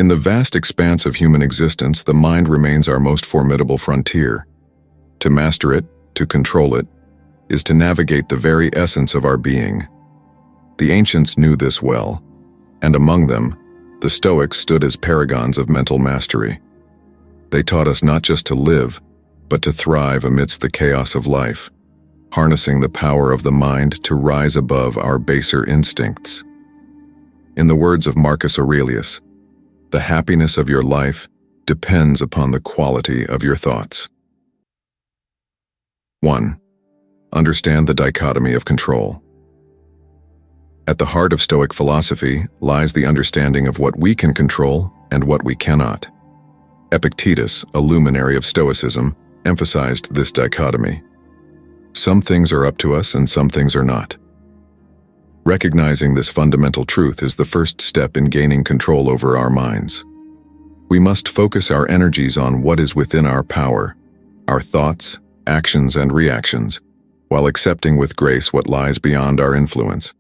In the vast expanse of human existence, the mind remains our most formidable frontier. To master it, to control it, is to navigate the very essence of our being. The ancients knew this well, and among them, the Stoics stood as paragons of mental mastery. They taught us not just to live, but to thrive amidst the chaos of life, harnessing the power of the mind to rise above our baser instincts. In the words of Marcus Aurelius, the happiness of your life depends upon the quality of your thoughts. 1. Understand the dichotomy of control. At the heart of Stoic philosophy lies the understanding of what we can control and what we cannot. Epictetus, a luminary of Stoicism, emphasized this dichotomy. Some things are up to us and some things are not. Recognizing this fundamental truth is the first step in gaining control over our minds. We must focus our energies on what is within our power, our thoughts, actions, and reactions, while accepting with grace what lies beyond our influence.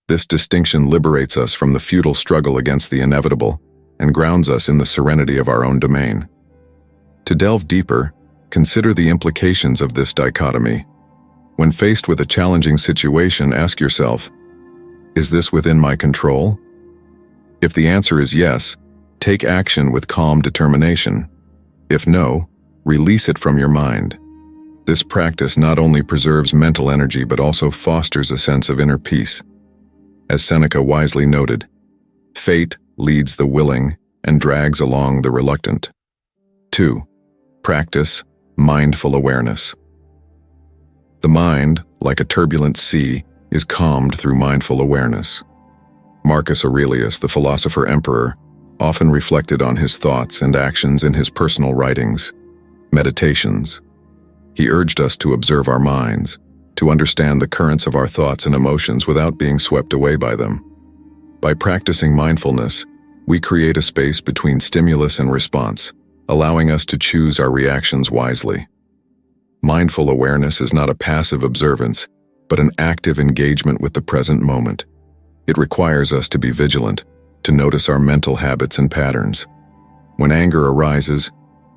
This distinction liberates us from the futile struggle against the inevitable and grounds us in the serenity of our own domain. To delve deeper, consider the implications of this dichotomy. When faced with a challenging situation, ask yourself, is this within my control? If the answer is yes, take action with calm determination. If no, release it from your mind. This practice not only preserves mental energy but also fosters a sense of inner peace. As Seneca wisely noted, fate leads the willing and drags along the reluctant. 2. Practice mindful awareness. The mind, like a turbulent sea, is calmed through mindful awareness. Marcus Aurelius, the philosopher-emperor, often reflected on his thoughts and actions in his personal writings, Meditations. He urged us to observe our minds, to understand the currents of our thoughts and emotions without being swept away by them. By practicing mindfulness, we create a space between stimulus and response, allowing us to choose our reactions wisely. Mindful awareness is not a passive observance, but an active engagement with the present moment. It requires us to be vigilant, to notice our mental habits and patterns. When anger arises,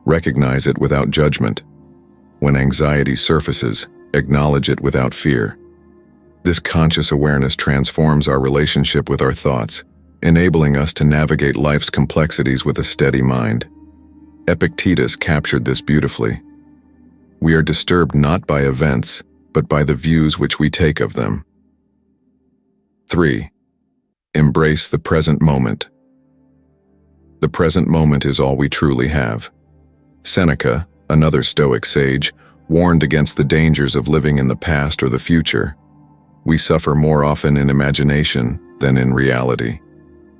recognize it without judgment. When anxiety surfaces, acknowledge it without fear. This conscious awareness transforms our relationship with our thoughts, enabling us to navigate life's complexities with a steady mind. Epictetus captured this beautifully. We are disturbed not by events, but by the views which we take of them. 3. Embrace the present moment. The present moment is all we truly have. Seneca, another Stoic sage, warned against the dangers of living in the past or the future. We suffer more often in imagination than in reality.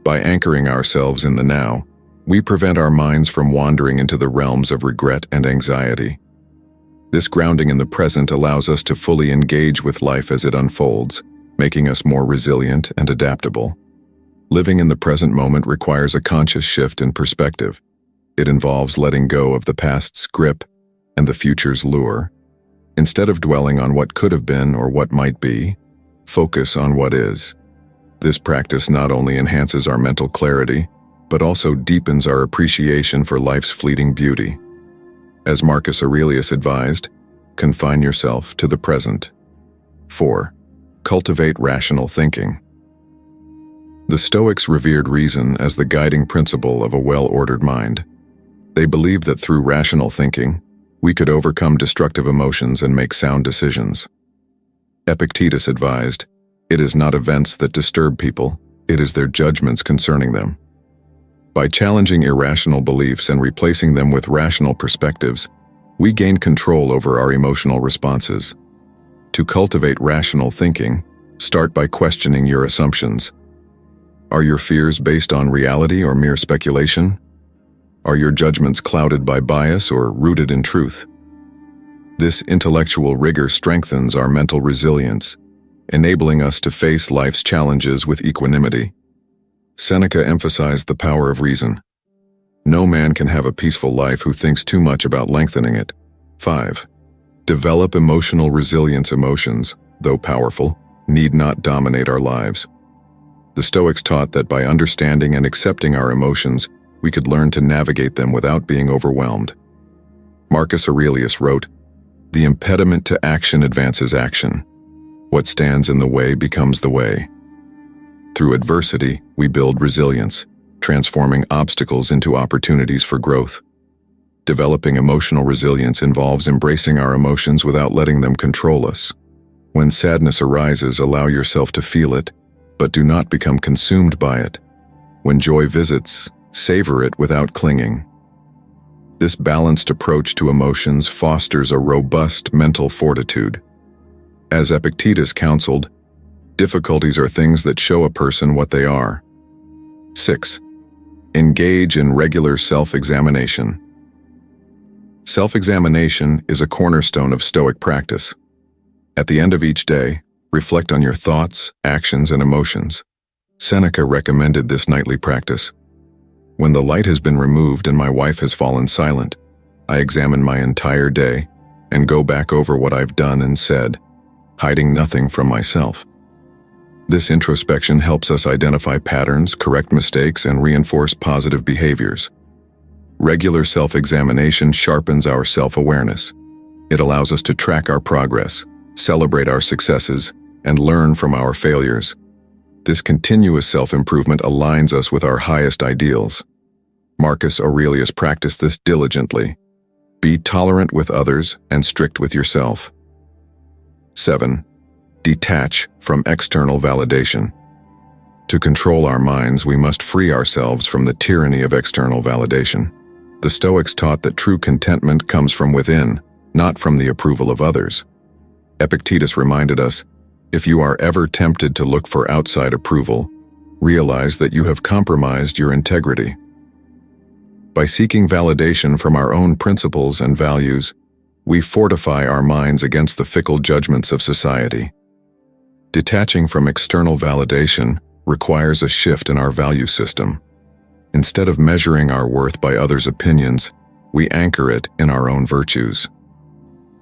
By anchoring ourselves in the now, we prevent our minds from wandering into the realms of regret and anxiety. This grounding in the present allows us to fully engage with life as it unfolds, making us more resilient and adaptable. Living in the present moment requires a conscious shift in perspective. It involves letting go of the past's grip and the future's lure. Instead of dwelling on what could have been or what might be, focus on what is. This practice not only enhances our mental clarity, but also deepens our appreciation for life's fleeting beauty. As Marcus Aurelius advised, confine yourself to the present. 4. Cultivate rational thinking. The Stoics revered reason as the guiding principle of a well-ordered mind. They believed that through rational thinking, we could overcome destructive emotions and make sound decisions. Epictetus advised, it is not events that disturb people, it is their judgments concerning them. By challenging irrational beliefs and replacing them with rational perspectives, we gain control over our emotional responses. To cultivate rational thinking, start by questioning your assumptions. Are your fears based on reality or mere speculation? Are your judgments clouded by bias or rooted in truth? This intellectual rigor strengthens our mental resilience, enabling us to face life's challenges with equanimity. Seneca emphasized the power of reason. No man can have a peaceful life who thinks too much about lengthening it. 5. Develop emotional resilience. Emotions, though powerful, need not dominate our lives. The Stoics taught that by understanding and accepting our emotions, we could learn to navigate them without being overwhelmed. Marcus Aurelius wrote, "The impediment to action advances action. What stands in the way becomes the way." Through adversity, we build resilience, transforming obstacles into opportunities for growth. Developing emotional resilience involves embracing our emotions without letting them control us. When sadness arises, allow yourself to feel it, but do not become consumed by it. When joy visits, savor it without clinging. This balanced approach to emotions fosters a robust mental fortitude. As Epictetus counseled, difficulties are things that show a person what they are. 6. Engage in regular self-examination. Self-examination is a cornerstone of Stoic practice. At the end of each day, reflect on your thoughts, actions, and emotions. Seneca recommended this nightly practice. When the light has been removed and my wife has fallen silent, I examine my entire day and go back over what I've done and said, hiding nothing from myself. This introspection helps us identify patterns, correct mistakes, and reinforce positive behaviors. Regular self-examination sharpens our self-awareness. It allows us to track our progress, celebrate our successes, and learn from our failures. This continuous self-improvement aligns us with our highest ideals. Marcus Aurelius practiced this diligently. Be tolerant with others and strict with yourself. 7. Detach from external validation. To control our minds, we must free ourselves from the tyranny of external validation. The Stoics taught that true contentment comes from within, not from the approval of others. Epictetus reminded us, if you are ever tempted to look for outside approval, realize that you have compromised your integrity. By seeking validation from our own principles and values, we fortify our minds against the fickle judgments of society. Detaching from external validation requires a shift in our value system. Instead of measuring our worth by others' opinions, we anchor it in our own virtues.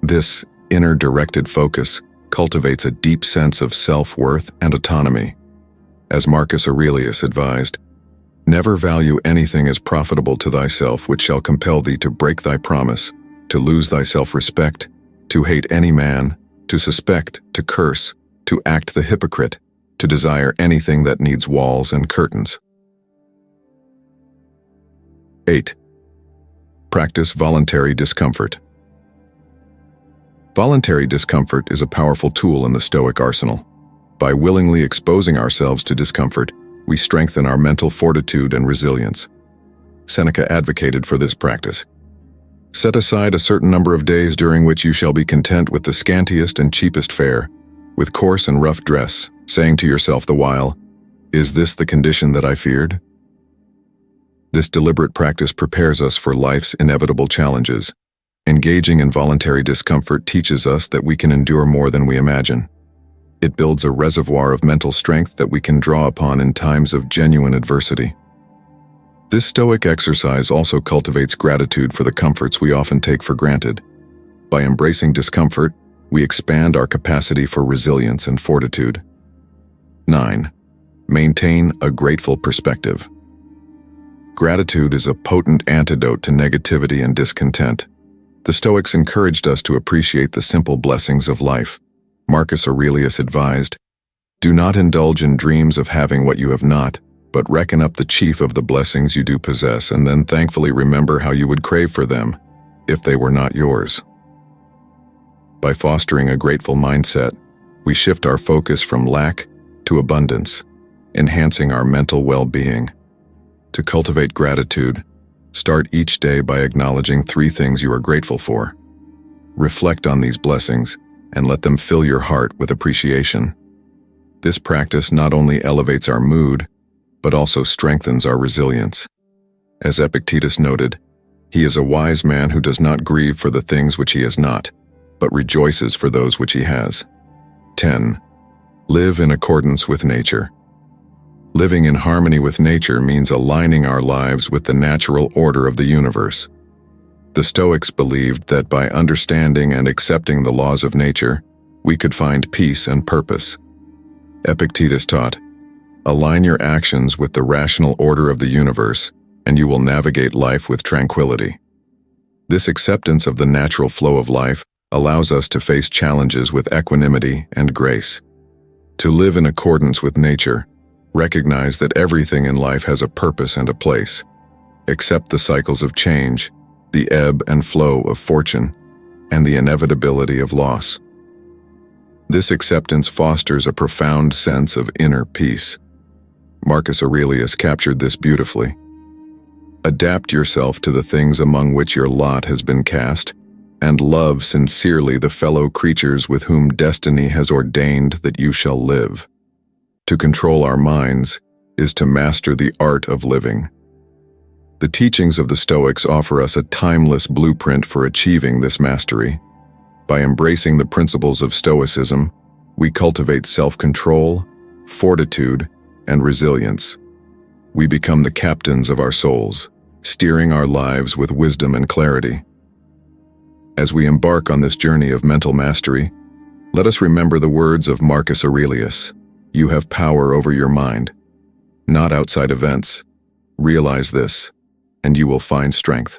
This inner-directed focus cultivates a deep sense of self-worth and autonomy. As Marcus Aurelius advised, "Never value anything as profitable to thyself which shall compel thee to break thy promise, to lose thy self-respect, to hate any man, to suspect, to curse, to act the hypocrite, to desire anything that needs walls and curtains." 8. Practice voluntary discomfort. Voluntary discomfort is a powerful tool in the Stoic arsenal. By willingly exposing ourselves to discomfort, we strengthen our mental fortitude and resilience. Seneca advocated for this practice. Set aside a certain number of days during which you shall be content with the scantiest and cheapest fare, with coarse and rough dress, saying to yourself the while, "Is this the condition that I feared?" This deliberate practice prepares us for life's inevitable challenges. Engaging in voluntary discomfort teaches us that we can endure more than we imagine. It builds a reservoir of mental strength that we can draw upon in times of genuine adversity. This Stoic exercise also cultivates gratitude for the comforts we often take for granted. By embracing discomfort, we expand our capacity for resilience and fortitude. 9. Maintain a grateful perspective. Gratitude is a potent antidote to negativity and discontent. The Stoics encouraged us to appreciate the simple blessings of life. Marcus Aurelius advised, "Do not indulge in dreams of having what you have not, but reckon up the chief of the blessings you do possess, and then thankfully remember how you would crave for them, if they were not yours." By fostering a grateful mindset, we shift our focus from lack to abundance, enhancing our mental well-being. To cultivate gratitude, start each day by acknowledging 3 things you are grateful for. Reflect on these blessings and let them fill your heart with appreciation. This practice not only elevates our mood, but also strengthens our resilience. As Epictetus noted, he is a wise man who does not grieve for the things which he has not, but rejoices for those which he has. 10. Live in accordance with nature. Living in harmony with nature means aligning our lives with the natural order of the universe. The Stoics believed that by understanding and accepting the laws of nature, we could find peace and purpose. Epictetus taught, Align your actions with the rational order of the universe, and you will navigate life with tranquility. This acceptance of the natural flow of life allows us to face challenges with equanimity and grace. To live in accordance with nature, recognize that everything in life has a purpose and a place. Accept the cycles of change, the ebb and flow of fortune, and the inevitability of loss. This acceptance fosters a profound sense of inner peace. Marcus Aurelius captured this beautifully. Adapt yourself to the things among which your lot has been cast, and love sincerely the fellow creatures with whom destiny has ordained that you shall live. To control our minds is to master the art of living. The teachings of the Stoics offer us a timeless blueprint for achieving this mastery. By embracing the principles of Stoicism, we cultivate self-control, fortitude, and resilience. We become the captains of our souls, steering our lives with wisdom and clarity. As we embark on this journey of mental mastery, let us remember the words of Marcus Aurelius: "You have power over your mind, not outside events. Realize this, and you will find strength."